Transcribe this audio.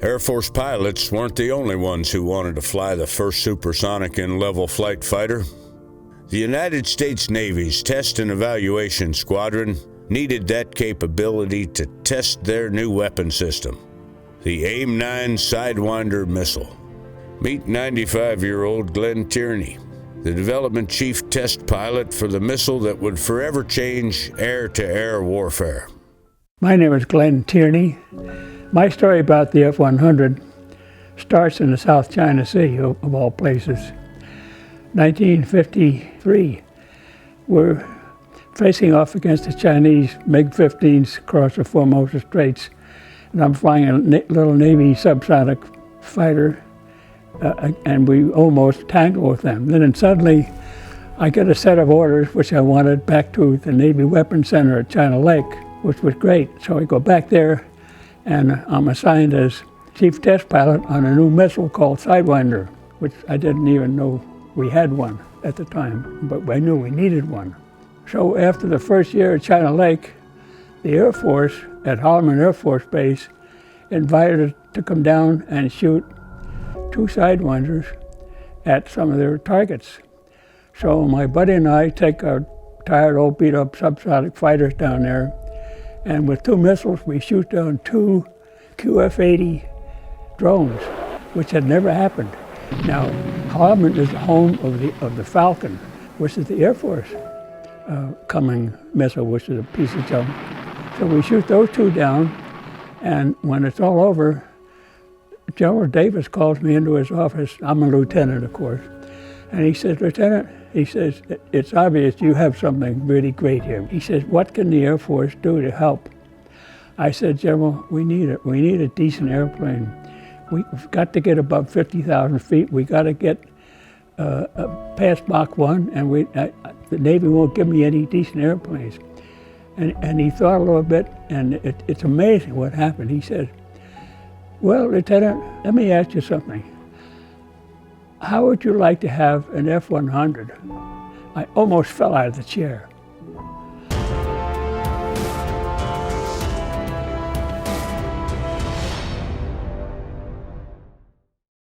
Air Force pilots weren't the only ones who wanted to fly the first supersonic in-level flight fighter. The United States Navy's Test and Evaluation Squadron needed that capability to test their new weapon system, the AIM-9 Sidewinder Missile. Meet 95-year-old Glenn Tierney, the development chief test pilot for the missile that would forever change air-to-air warfare. My name is Glenn Tierney. My story about the F-100 starts in the South China Sea, of all places. 1953, we're facing off against the Chinese MiG-15s across the Formosa Straits, and I'm flying a little Navy subsonic fighter, and we almost tangled with them. Then suddenly, I get a set of orders which I wanted back to the Navy Weapons Center at China Lake, which was great. So I go back there, and I'm assigned as chief test pilot on a new missile called Sidewinder, which I didn't even know we had one at the time, but I knew we needed one. So after the first year at China Lake, the Air Force at Holloman Air Force Base invited us to come down and shoot 2 Sidewinders at some of their targets. So my buddy and I take our tired old beat up subsonic fighters down there, and with 2 missiles we shoot down 2 QF-80 drones, which had never happened. Now, Holloman is the home of the Falcon, which is the Air Force coming missile, which is a piece of junk. So we shoot those 2 down, and when it's all over, General Davis calls me into his office. I'm a lieutenant, of course. And he says, "Lieutenant," he says, "it's obvious you have something really great here." He says, "What can the Air Force do to help?" I said, "General, we need a decent airplane. We've got to get above 50,000 feet. We got to get past Mach 1, and the Navy won't give me any decent airplanes." And he thought a little bit, and it's amazing what happened. He said, "Well, Lieutenant, let me ask you something. How would you like to have an F-100? I almost fell out of the chair.